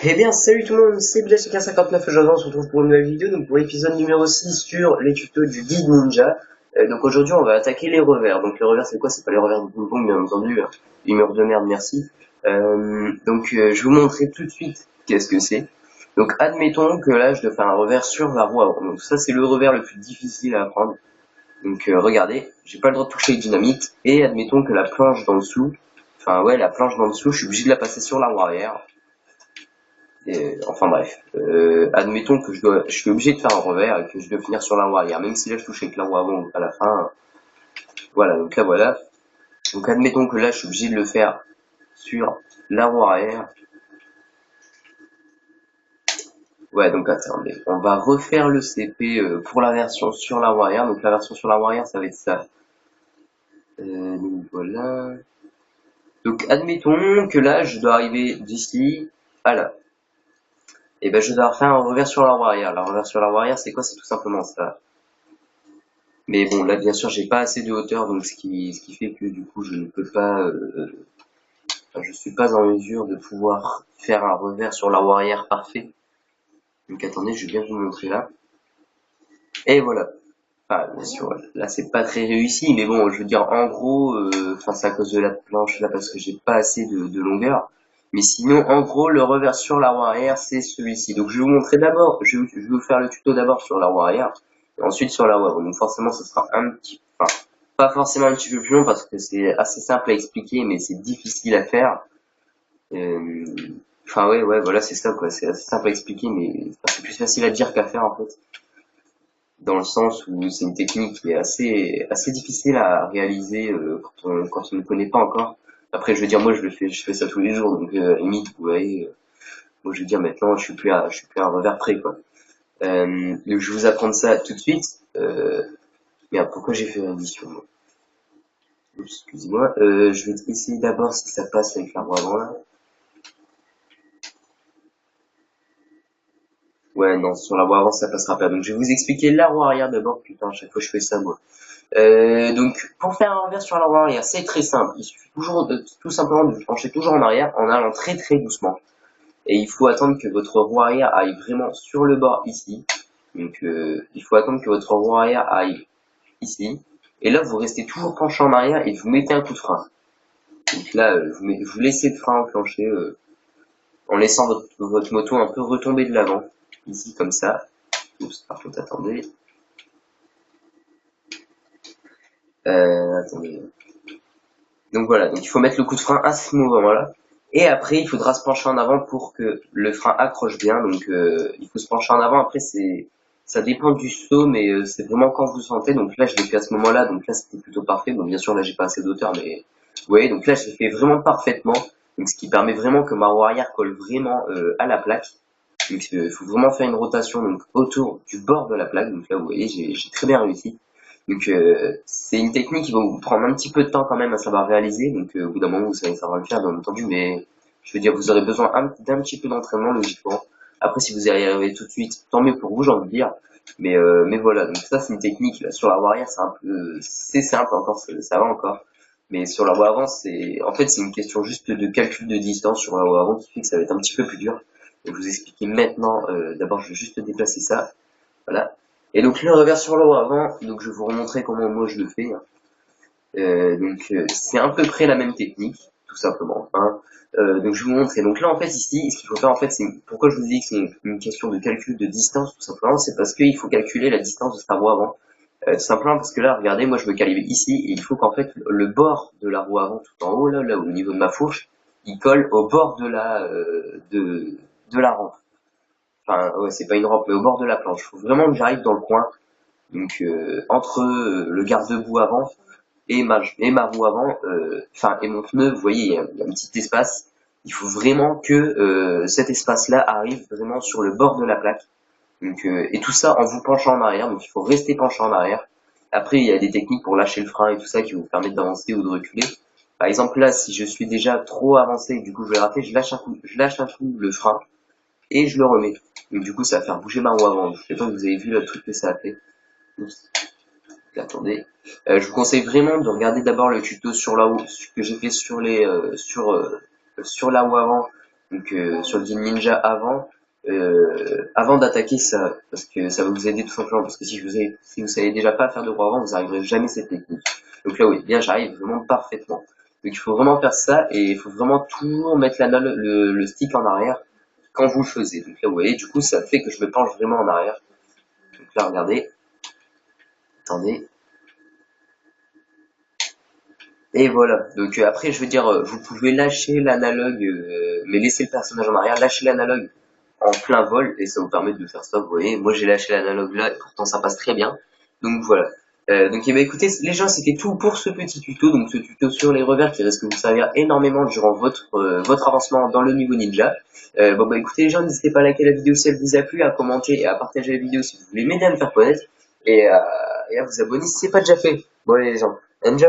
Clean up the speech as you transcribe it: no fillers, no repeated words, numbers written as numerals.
Eh bien, salut tout le monde, c'est BlazeK59. Aujourd'hui, on se retrouve pour une nouvelle vidéo, donc pour l'épisode numéro 6 sur les tutos du Guide Ninja. Donc aujourd'hui, on va attaquer les revers. Donc les revers, c'est quoi? C'est pas les revers de ping-pong, bien entendu. Humeur de merde, merci. Je vais vous montrer tout de suite qu'est-ce que c'est. Donc admettons que là, je dois faire un revers sur la roue avant. Donc ça, c'est le revers le plus difficile à apprendre. Donc regardez, j'ai pas le droit de toucher les dynamites. Et admettons que la planche d'en dessous, la planche d'en dessous, je suis obligé de la passer sur la roue arrière. Enfin bref, admettons que je suis obligé de faire un revers et que je dois finir sur la roue arrière, même si là je touche avec la roue avant à la fin. Voilà, donc là voilà. Donc admettons que là je suis obligé de le faire sur la roue arrière. Ouais, donc attendez, on va refaire le CP pour la version sur la roue arrière. Donc la version sur la roue arrière, ça va être ça. Donc voilà. Donc admettons que là je dois arriver d'ici à là. Et ben je dois refaire un revers sur la roue arrière. La revers sur la roue arrière, c'est quoi? C'est tout simplement ça. Mais bon, là, bien sûr, j'ai pas assez de hauteur, donc ce qui fait que du coup, je ne peux pas, je suis pas en mesure de pouvoir faire un revers sur la roue arrière parfait. Donc attendez, je vais bien vous montrer là. Et voilà. Enfin, bien sûr, là, c'est pas très réussi, mais bon, je veux dire, en gros, c'est à cause de la planche là, parce que j'ai pas assez de longueur. Mais sinon, en gros, le revers sur la roue arrière, c'est celui-ci. Donc, je vais vous montrer d'abord, je vais vous faire le tuto d'abord sur la roue arrière, et ensuite sur la roue avant. Donc, forcément, ce sera pas forcément un petit peu plus long parce que c'est assez simple à expliquer, mais c'est difficile à faire. Euh, ouais, voilà, c'est ça, quoi. C'est assez simple à expliquer, mais c'est plus facile à dire qu'à faire, en fait. Dans le sens où c'est une technique qui est assez difficile à réaliser quand on ne connaît pas encore. Après, je veux dire, moi, je fais ça tous les jours, donc limite, vous voyez, moi, je veux dire, maintenant, je suis plus à un revers près, quoi. Donc, je vais vous apprendre ça tout de suite. Merde, pourquoi j'ai fait l'édition? Excusez-moi, je vais essayer d'abord si ça passe avec la roue avant là. Ouais, non, sur la roue avant ça passera pas. Donc je vais vous expliquer la roue arrière d'abord. Putain, à chaque fois je fais ça moi. Donc pour faire un revers sur la roue arrière, c'est très simple. Il suffit toujours tout simplement de vous pencher toujours en arrière en allant très très doucement. Et il faut attendre que votre roue arrière aille vraiment sur le bord ici. Donc il faut attendre que votre roue arrière aille ici. Et là vous restez toujours penché en arrière et vous mettez un coup de frein. Donc là vous laissez le frein enclenché. En laissant votre moto un peu retomber de l'avant, ici comme ça. Oups, par contre, attendez. Attendez. Donc voilà, donc il faut mettre le coup de frein à ce moment-là. Et après, il faudra se pencher en avant pour que le frein accroche bien. Donc il faut se pencher en avant. Après, ça dépend du saut, mais c'est vraiment quand vous sentez. Donc là, je l'ai fait à ce moment-là. Donc là, c'était plutôt parfait. Bon, bien sûr, là, j'ai pas assez d'auteur, mais vous voyez. Donc là, je l'ai fait vraiment parfaitement. Donc ce qui permet vraiment que ma roue arrière colle vraiment à la plaque. Donc il faut vraiment faire une rotation donc autour du bord de la plaque. Donc là vous voyez j'ai très bien réussi. Donc c'est une technique qui va vous prendre un petit peu de temps quand même à savoir réaliser. Donc au bout d'un moment vous savez savoir le faire bien entendu, mais je veux dire vous aurez besoin d'un petit peu d'entraînement logiquement. Après si vous y arrivez tout de suite, tant mieux pour vous j'ai envie de dire. Mais voilà, donc ça c'est une technique là sur la roue arrière c'est un peu c'est simple encore, ça va encore. Mais sur la roue avant c'est en fait c'est une question juste de calcul de distance sur la roue avant qui fait que ça va être un petit peu plus dur. Je vais vous expliquer maintenant. D'abord, je vais juste déplacer ça. Voilà. Et donc le revers sur le haut avant. Donc je vais vous remontrer comment moi je le fais. C'est à peu près la même technique, tout simplement. Hein. Donc je vais vous montrer. Donc là en fait ici, ce qu'il faut faire en fait, c'est pourquoi je vous dis que c'est une question de calcul de distance, tout simplement, c'est parce qu'il faut calculer la distance de sa roue avant. Tout simplement parce que là, regardez, moi je me calibre ici et il faut qu'en fait le bord de la roue avant tout en haut là au niveau de ma fourche, il colle au bord de la rampe. Enfin ouais, c'est pas une rampe mais au bord de la planche. Faut vraiment que j'arrive dans le coin. Donc entre le garde-boue avant et ma roue avant, et mon pneu, vous voyez, il y a un petit espace. Il faut vraiment que cet espace-là arrive vraiment sur le bord de la plaque. Donc, et tout ça en vous penchant en arrière, donc il faut rester penché en arrière. Après, il y a des techniques pour lâcher le frein et tout ça qui vous permettent d'avancer ou de reculer. Par exemple, là, si je suis déjà trop avancé et que du coup je vais rater, je lâche un coup le frein et je le remets. Donc du coup, ça va faire bouger ma roue avant. Je sais pas si vous avez vu le truc que ça a fait. Oups. Attendez. Je vous conseille vraiment de regarder d'abord le tuto sur la roue que j'ai fait sur la roue avant Donc sur le guide ninja avant d'attaquer ça, parce que ça va vous aider tout simplement, parce que si vous savez déjà pas faire de roi avant, vous n'arriverez jamais à cette technique. Donc là oui, bien j'arrive vraiment parfaitement. Donc il faut vraiment faire ça et il faut vraiment toujours mettre le stick en arrière quand vous le faisiez. Donc là vous voyez, du coup ça fait que je me penche vraiment en arrière. Donc là regardez, attendez. Et voilà. Donc après, je veux dire, vous pouvez lâcher l'analogue, mais laisser le personnage en arrière, lâcher l'analogue en plein vol, et ça vous permet de faire ça. Vous voyez, moi j'ai lâché l'analogue là, et pourtant ça passe très bien. Donc voilà. Donc eh ben, écoutez, les gens, c'était tout pour ce petit tuto. Donc ce tuto sur les revers qui risque de vous servir énormément durant votre avancement dans le niveau ninja. Bon bah écoutez les gens, n'hésitez pas à liker la vidéo si elle vous a plu, à commenter et à partager la vidéo si vous voulez m'aider à me faire connaître, et à vous abonner si c'est pas déjà fait. Bon allez les gens, enjoy!